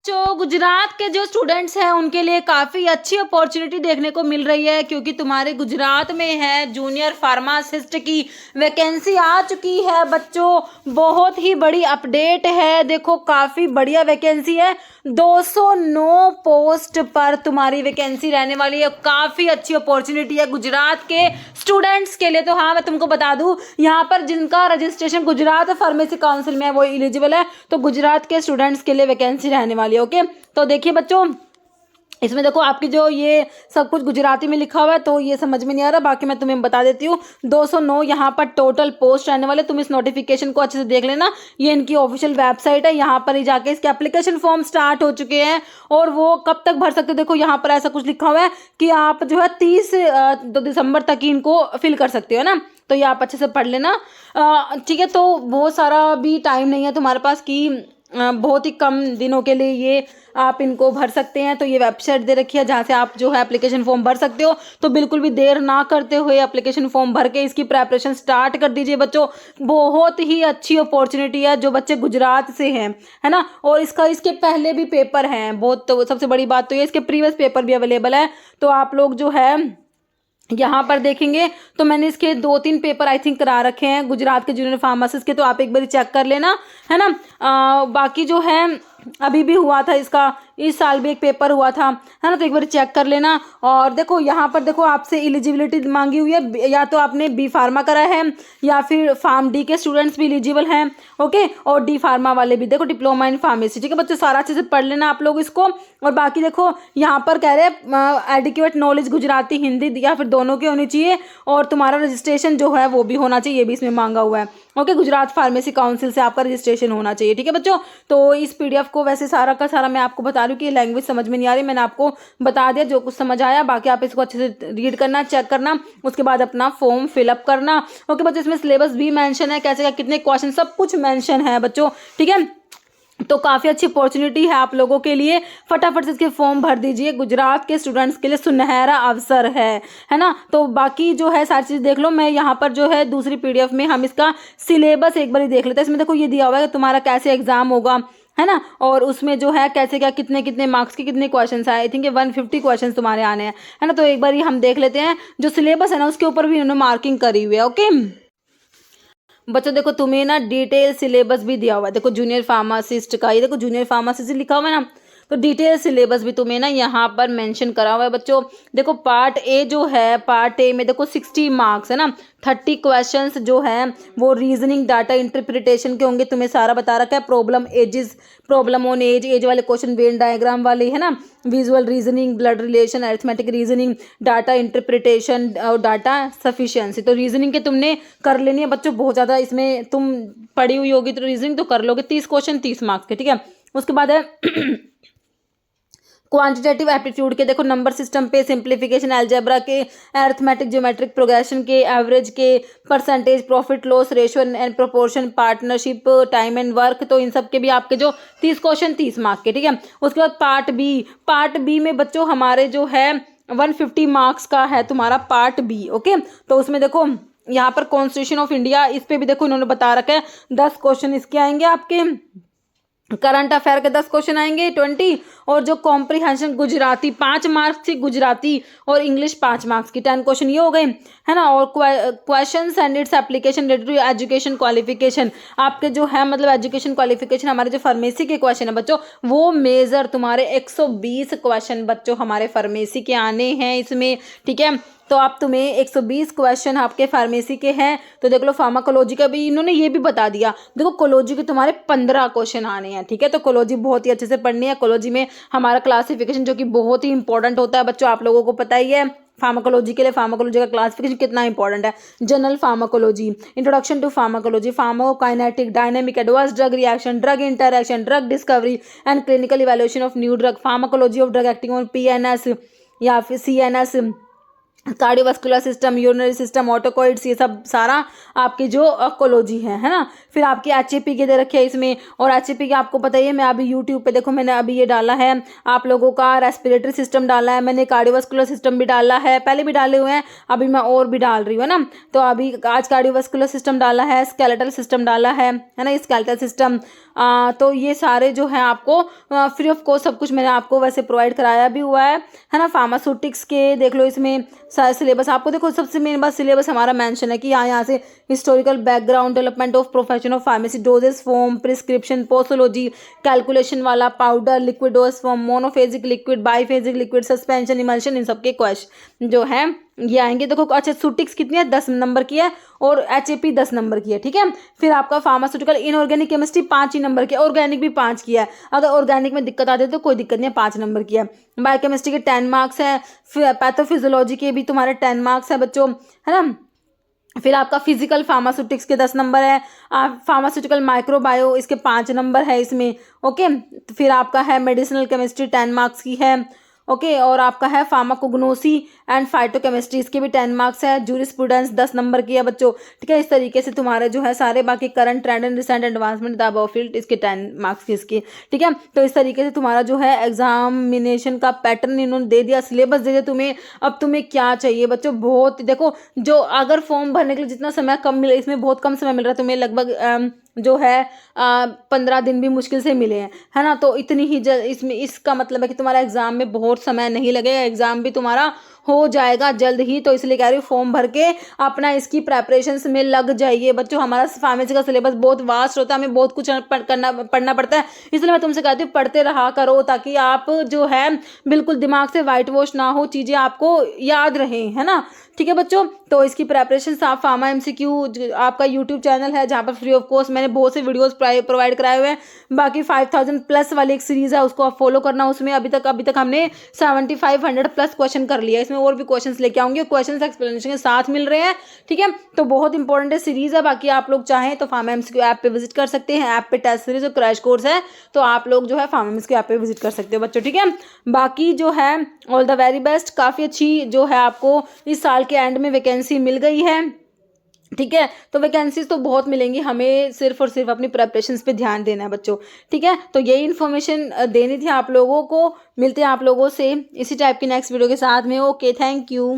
जो गुजरात के जो स्टूडेंट्स हैं उनके लिए काफ़ी अच्छी अपॉर्चुनिटी देखने को मिल रही है, क्योंकि तुम्हारे गुजरात में है जूनियर फार्मासिस्ट की वैकेंसी आ चुकी है बच्चों। बहुत ही बड़ी अपडेट है, देखो काफ़ी बढ़िया वैकेंसी है। 209 पोस्ट पर तुम्हारी वैकेंसी रहने वाली है। काफ़ी अच्छी अपॉर्चुनिटी है गुजरात के स्टूडेंट्स के लिए। तो हाँ, मैं तुमको बता दूं, यहाँ पर जिनका रजिस्ट्रेशन गुजरात फार्मेसी काउंसिल में है वो एलिजिबल है। तो गुजरात के स्टूडेंट्स के लिए वैकेंसी रहने वाली है। ओके, तो देखिए बच्चों, इसमें देखो आपकी जो ये सब कुछ गुजराती में लिखा हुआ है तो ये समझ में नहीं आ रहा, बाकी मैं तुम्हें बता देती हूँ। 209 यहाँ पर टोटल पोस्ट रहने वाले। तुम इस नोटिफिकेशन को अच्छे से देख लेना, ये इनकी ऑफिशियल वेबसाइट है। यहाँ पर ही जाके इसके एप्लीकेशन फॉर्म स्टार्ट हो चुके हैं और वो कब तक भर सकते हो। देखो यहाँ पर ऐसा कुछ लिखा हुआ है कि आप जो है 30 दिसंबर तक ही इनको फिल कर सकते हो ना, तो ये आप अच्छे से पढ़ लेना। ठीक है, तो बहुत सारा भी टाइम नहीं है तुम्हारे पास कि बहुत ही कम दिनों के लिए ये आप इनको भर सकते हैं। तो ये वेबसाइट दे रखी है जहाँ से आप जो है एप्लीकेशन फॉर्म भर सकते हो। तो बिल्कुल भी देर ना करते हुए एप्लीकेशन फॉर्म भर के इसकी प्रेपरेशन स्टार्ट कर दीजिए बच्चों। बहुत ही अच्छी अपॉर्चुनिटी है जो बच्चे गुजरात से हैं, है ना। और इसके पहले भी पेपर हैं बहुत, तो सबसे बड़ी बात तो ये इसके प्रीवियस पेपर भी अवेलेबल है। तो आप लोग जो है यहाँ पर देखेंगे तो मैंने इसके 2-3 पेपर आई थिंक करा रखे हैं गुजरात के जूनियर फार्मासिस्ट के, तो आप एक बार चेक कर लेना, है ना। बाकी जो है अभी भी हुआ था इसका, इस साल भी एक पेपर हुआ था, है ना, तो एक बार चेक कर लेना। और देखो यहाँ पर देखो आपसे एलिजिबिलिटी मांगी हुई है, या तो आपने बी फार्मा करा है या फिर फार्म डी के स्टूडेंट्स भी एलिजिबल हैं। ओके, और डी फार्मा वाले भी, देखो डिप्लोमा इन फार्मेसी। ठीक है बच्चों, सारा अच्छे से पढ़ लेना आप लोग इसको। और बाकी देखो यहाँ पर कह रहे हैं एडिक्वेट नॉलेज गुजराती हिंदी या फिर दोनों की होनी चाहिए, और तुम्हारा रजिस्ट्रेशन जो है वो भी होना चाहिए, ये भी इसमें मांगा हुआ है। ओके, गुजरात फार्मेसी काउंसिल से आपका रजिस्ट्रेशन होना चाहिए। ठीक है बच्चों, तो इस पीडीएफ को वैसे सारा का सारा मैं आपको बता रही हूँ कि लैंग्वेज समझ में नहीं आ रही, मैंने आपको बता दिया जो कुछ समझ आया। बाकी आप इसको अच्छे से रीड करना, चेक करना, उसके बाद अपना फॉर्म फिलअप करना। ओके बच्चों, इसमें सिलेबस भी मेंशन है, कैसे कितने क्वेश्चन, सब कुछ मेंशन है बच्चों। ठीक है, तो काफ़ी अच्छी अपॉर्चुनिटी है आप लोगों के लिए। फटाफट से इसके फॉर्म भर दीजिए, गुजरात के स्टूडेंट्स के लिए सुनहरा अवसर है ना। तो बाकी जो है सारी चीज़ देख लो। मैं यहाँ पर जो है दूसरी पीडीएफ में हम इसका सिलेबस एक बार ही देख लेते हैं। इसमें देखो ये दिया हुआ है कि तुम्हारा कैसे एग्जाम होगा, है ना, और उसमें जो है कैसे क्या कितने कितने मार्क्स के कितने क्वेश्चन आए। आई थिंक 150 क्वेश्चन तुम्हारे आने हैं, है ना। तो एक बार ही हम देख लेते हैं। जो सिलेबस है ना उसके ऊपर भी उन्होंने मार्किंग करी हुई है। ओके बच्चों, देखो तुम्हें ना डिटेल सिलेबस भी दिया हुआ है। देखो जूनियर फार्मासिस्ट का, ये देखो जूनियर फार्मासिस्ट लिखा हुआ है ना, तो डिटेल सिलेबस भी तुम्हें ना यहाँ पर मेंशन करा हुआ है बच्चों। देखो पार्ट ए जो है, पार्ट ए में देखो 60 मार्क्स है ना। 30 क्वेश्चंस जो है वो रीजनिंग डाटा इंटरप्रिटेशन के होंगे, तुम्हें सारा बता रखा है। Problem ages, problem on age, age वाले क्वेश्चन वेन डायग्राम वाले, है ना। Visual reasoning, blood relation, arithmetic reasoning, data interpretation और डाटा सफिशिएंसी। तो रीजनिंग के तुमने कर लेनी है बच्चों, बहुत ज़्यादा इसमें तुम पढ़ी हुई होगी तो रीजनिंग तो कर लोगे। 30 क्वेश्चन 30 मार्क्स के। ठीक है, उसके बाद है क्वांटिटेटिव एप्टीट्यूड के, देखो नंबर सिस्टम पे, सिंप्लीफिकेशन, अलजेब्रा के, अरिथमेटिक ज्योमेट्रिक प्रोग्रेशन के, एवरेज के, percentage, profit loss ratio and proportion, partnership, time and work. तो इन सब के भी आपके जो 30 क्वेश्चन 30 मार्क्स के। ठीक है, उसके बाद पार्ट बी में बच्चों हमारे जो है 150 मार्क्स का है तुम्हारा पार्ट बी। ओके, तो उसमें देखो यहाँ पर कॉन्स्टिट्यूशन ऑफ इंडिया, इस पे भी देखो इन्होंने बता रखा है 10 क्वेश्चन इसके आएंगे आपके। करंट अफेयर के 10 क्वेश्चन आएंगे 20, और जो कॉम्प्रिहेंशन गुजराती 5 मार्क्स थी, गुजराती और इंग्लिश 5 मार्क्स की, 10 क्वेश्चन ये हो गए, है ना। और questions and its application related to education qualification, आपके जो है मतलब एजुकेशन क्वालिफिकेशन, हमारे जो फार्मेसी के क्वेश्चन है बच्चों वो मेजर तुम्हारे 120 क्वेश्चन बच्चों हमारे फार्मेसी के आने हैं इसमें। ठीक है, तो आप तुम्हें 120 क्वेश्चन आपके फार्मेसी के हैं। तो देख लो फार्माकोलॉजी का भी इन्होंने ये भी बता दिया, देखो कोलॉजी के तुम्हारे 15 क्वेश्चन आने हैं। ठीक है, तो कोलॉजी बहुत ही अच्छे से पढ़नी है। कोलॉजी में हमारा क्लासिफिकेशन जो कि बहुत ही इंपॉर्टेंट होता है बच्चों, आप लोगों को पता ही है फार्माकोलॉजी के लिए फार्माकोलॉजी का क्लासिफिकेशन कितना इंपॉर्टेंट है। General pharmacology, introduction to pharmacology, pharmacokinetic, dynamic, adverse drug reaction, drug interaction, drug discovery and clinical evaluation of new drug, pharmacology of drug acting on PNS या फिर CNS, cardiovascular system, urinary system, autocoids, ये सब सारा आपकी जो कोलॉजी है ना। फिर आपकी एचएपी के दे रखे हैं इसमें, और एचएपी के आपको पता ही है, मैं अभी यूट्यूब पे देखो मैंने अभी ये डाला है आप लोगों का रेस्पिरेटरी सिस्टम डाला है, मैंने कार्डियोवास्कुलर सिस्टम भी डाला है, पहले भी डाले हुए हैं, अभी मैं और भी डाल रही हूँ ना। तो अभी आज कार्डियोवास्कुलर सिस्टम डाला है, स्केलेटल सिस्टम डाला है ना, स्केलेटल सिस्टम। तो ये सारे जो है आपको फ्री ऑफ कॉस्ट सब कुछ मैंने आपको वैसे प्रोवाइड कराया भी हुआ है ना। फार्मास्यूटिक्स के देख लो इसमें सारे सिलेबस आपको, देखो सबसे मेन बात सिलेबस हमारा मेंशन है कि यहाँ से historical background, development of profession of pharmacy, doses form, prescription, posology, calculation वाला, powder, liquid dose form, monophasic liquid, biphasic liquid, suspension, emulsion, इन सबके क्वेश्चन जो है ये आएंगे। देखो अच्छा सुटिक्स कितनी है, 10 नंबर की है, और एचएपी 10 नंबर की है, ठीक है। फिर आपका फार्मास्यूटिकल इनऑर्गेनिक केमिस्ट्री 5 ही नंबर की है, ऑर्गेनिक भी 5 की है, अगर ऑर्गेनिक में दिक्कत आती है तो कोई दिक्कत नहीं है, 5 नंबर की है। बायोकेमिस्ट्री के 10 मार्क्स है, फिर पैथोफिजियोलॉजी के भी तुम्हारे 10 मार्क्स है बच्चों, है ना। फिर आपका फिजिकल फार्मास्यूटिक्स के 10 नंबर है, फार्मास्यूटिकल माइक्रोबायो इसके 5 नंबर है इसमें, ओके। फिर आपका है मेडिसिनल केमिस्ट्री 10 मार्क्स की है, ओके। और आपका है फार्माकोग्नोसी एंड फाइटोकेमिस्ट्री, इसके भी 10 मार्क्स है। जूरिस्प्रूडेंस 10 नंबर की है बच्चों, ठीक है। इस तरीके से तुम्हारे जो है सारे बाकी current trend and recent advancement the above field इसके 10 मार्क्स की इसकी, ठीक है। तो इस तरीके से तुम्हारा जो है एग्जामिनेशन का पैटर्न इन्होंने दे दिया, सिलेबस दे दिया तुम्हें। अब तुम्हें क्या चाहिए बच्चों, बहुत देखो, जो अगर फॉर्म भरने के लिए जितना समय कम मिले, इसमें बहुत कम समय मिल रहा है तुम्हें, लगभग जो है 15 दिन भी मुश्किल से मिले हैं, है ना। तो इतनी ही इसमें इसका मतलब है कि तुम्हारा एग्जाम में बहुत समय नहीं लगेगा, एग्जाम भी तुम्हारा हो जाएगा जल्द ही। तो इसलिए कह रही हूँ फॉर्म भर के अपना इसकी प्रेपरेशंस में लग जाइए बच्चों। हमारा फार्मेसी का सिलेबस बहुत वास्ट होता है, हमें बहुत कुछ पढ़ना पड़ता है, इसलिए मैं तुमसे कहती हूँ पढ़ते रहा करो, ताकि आप जो है बिल्कुल दिमाग से वाइट वॉश ना हो, चीज़ें आपको याद रहें, है ना, ठीक है बच्चों। तो इसकी प्रेपरेशन आप फार्मा एमसीक्यू आपका यूट्यूब चैनल है जहाँ पर फ्री ऑफ कॉस्ट मैंने बहुत से वीडियोस प्रोवाइड कराए हुए हैं। बाकी 5000 प्लस वाली एक सीरीज़ है, उसको आप फॉलो करना। उसमें अभी तक हमने 7500 प्लस क्वेश्चन कर लिया, इसमें और भी क्वेश्चंस लेके आऊंगे, क्वेश्चंस एक्सप्लेनेशन के साथ मिल रहे हैं, ठीक है। तो बहुत इंपॉर्टेंट सीरीज़ है। बाकी आप लोग चाहें तो फार्मा एमसीक्यू ऐप पे विजिट कर सकते हैं, ऐप पे टेस्ट सीरीज और क्रैश कोर्स है, तो आप लोग जो है फार्मा एमसीक्यू ऐप पे विजिट कर सकते हो बच्चों, ठीक है। बाकी जो है ऑल द वेरी बेस्ट, काफ़ी अच्छी जो है आपको इस साल के एंड में वैकेंसी मिल गई है, ठीक है। तो वैकेंसीज तो बहुत मिलेंगी, हमें सिर्फ और सिर्फ अपनी प्रेपरेशंस पे ध्यान देना है बच्चों, ठीक है। तो यही इन्फॉर्मेशन देनी थी आप लोगों को। मिलते हैं आप लोगों से इसी टाइप की नेक्स्ट वीडियो के साथ में। Okay, thank you.